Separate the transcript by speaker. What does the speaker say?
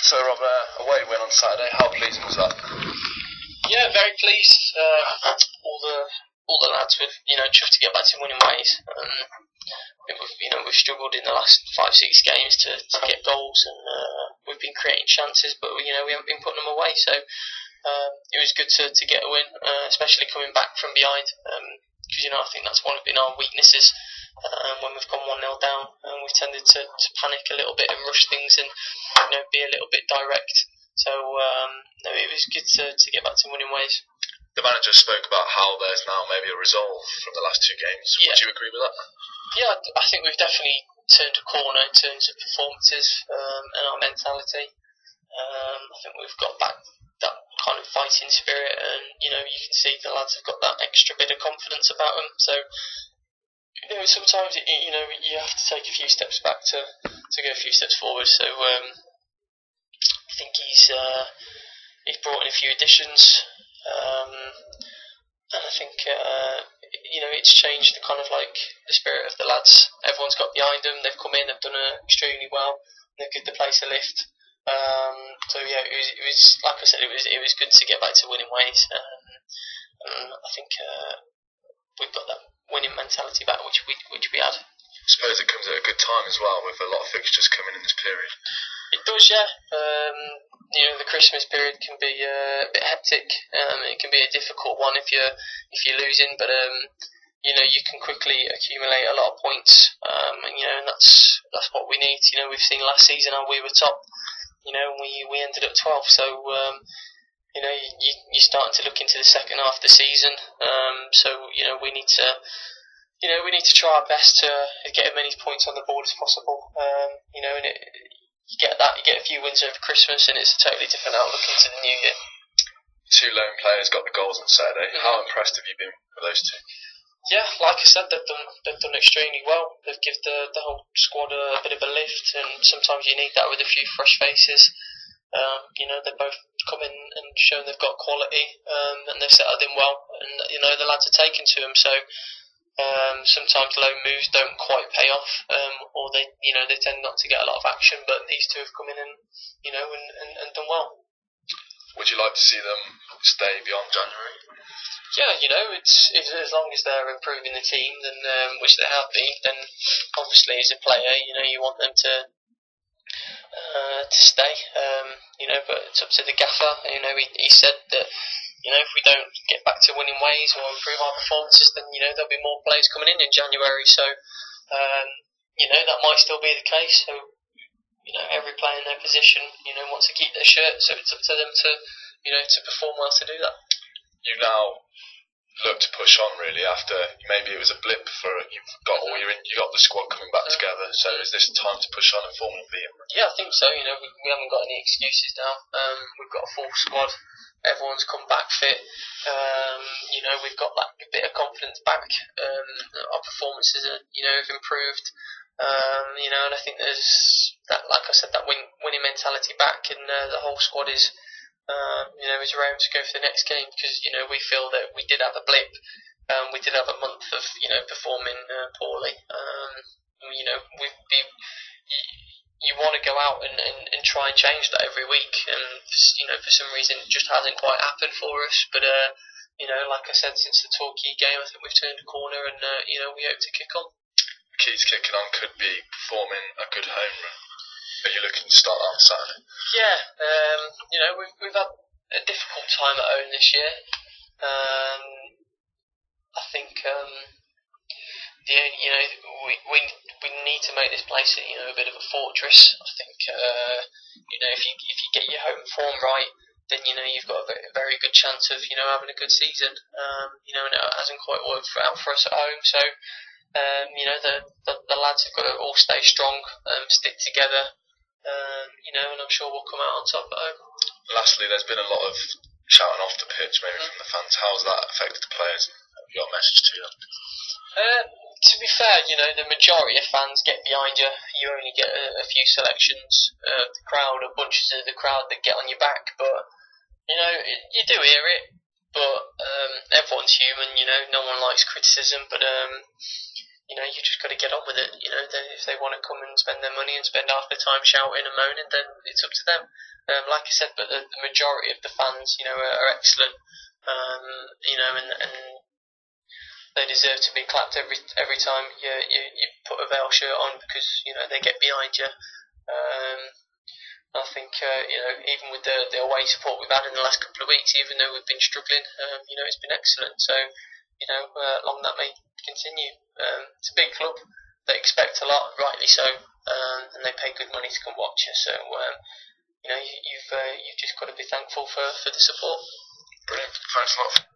Speaker 1: So Rob, away win on Saturday, how pleasing was that?
Speaker 2: Yeah, very pleased. All the lads were, chuffed to get back to winning ways. I think we've struggled in the last 5-6 games to get goals, and we've been creating chances, but we haven't been putting them away. So it was good to get a win, especially coming back from behind. Because I think that's been our weaknesses. When we've gone 1-0 down, we've tended to panic a little bit and rush things and be a little bit direct. So it was good to get back to winning ways.
Speaker 1: The manager spoke about how there's now maybe a resolve from the last 2 games. Yeah. Would you agree with that?
Speaker 2: Yeah, I think we've definitely turned a corner in terms of performances and our mentality. I think we've got back that kind of fighting spirit, and you can see the lads have got that extra bit of confidence about them. So sometimes you have to take a few steps back to go a few steps forward. So I think he's brought in a few additions, and I think it's changed the kind of like the spirit of the lads. Everyone's got behind them. They've come in, they've done extremely well. They've given the place a lift. So yeah, it was like I said, it was good to get back to winning ways. And I think we've got that winning mentality back, which we had.
Speaker 1: I suppose it comes at a good time as well, with a lot of fixtures coming in this period.
Speaker 2: It does, yeah. The Christmas period can be a bit hectic. It can be a difficult one if you're losing, but you can quickly accumulate a lot of points, and that's what we need. We've seen last season how we were top. We ended up 12th, so you're starting to look into the second half of the season. So we need to. We need to try our best to get as many points on the board as possible. And you get a few wins over Christmas, and it's a totally different outlook into the new year.
Speaker 1: 2 lone players got the goals on Saturday. Mm-hmm. How impressed have you been with those 2?
Speaker 2: Yeah, like I said, they've done extremely well. They've given the whole squad a bit of a lift, and sometimes you need that with a few fresh faces. They've both come in and shown they've got quality, and they've settled in well, and the lads are taken to them. So sometimes loan moves don't quite pay off, or they tend not to get a lot of action. But these 2 have come in and and done well.
Speaker 1: Would you like to see them stay beyond January?
Speaker 2: Yeah, it's as long as they're improving the team, then which they have been, then obviously as a player, you want them to stay. But it's up to the gaffer. He said that if we don't get back to winning ways or improve our performances, then there'll be more players coming in January. So that might still be the case. So every player in their position wants to keep their shirt. So it's up to them to to perform well to do that.
Speaker 1: You now look to push on really after maybe it was a blip for you got the squad coming back together. So is this time to push on and form a team?
Speaker 2: Yeah, I think so. We haven't got any excuses now. We've got a full squad. Everyone's come back fit. We've got that bit of confidence back. Our performances have improved. And I think there's that, like I said, that winning mentality back, and the whole squad is around to go for the next game, because we feel that we did have a blip. We did have a month of performing poorly. You want to go out and try and change that every week, and for some reason it just hasn't quite happened for us. But like I said, since the Torquay game, I think we've turned a corner, and we hope to kick on.
Speaker 1: Key to kicking on could be forming a good home run. Are you looking to start that on Saturday?
Speaker 2: Yeah, we've had a difficult time at home this year. I think we need to make this place a bit of a fortress. I think if you get your home form right, then you've got a very good chance of having a good season. And it hasn't quite worked out for us at home. So the lads have got to all stay strong, stick together. And I'm sure we'll come out on top at home.
Speaker 1: Lastly, there's been a lot of shouting off the pitch, maybe from the fans. How's that affected the players? Have you got a message to them?
Speaker 2: To be fair, the majority of fans get behind you. You only get a few selections of the crowd, or bunches of the crowd that get on your back. But you do hear it. But everyone's human. No one likes criticism. But you just got to get on with it. If they want to come and spend their money and spend half their time shouting and moaning, then it's up to them. Like I said, but the majority of the fans, are excellent. And they deserve to be clapped every time you put a Vale shirt on, because they get behind you. I think even with the away support we've had in the last couple of weeks, even though we've been struggling, it's been excellent. So long that may continue. It's a big club. They expect a lot, rightly so, and they pay good money to come watch us. So you've just got to be thankful for the support.
Speaker 1: Brilliant. Thanks a lot.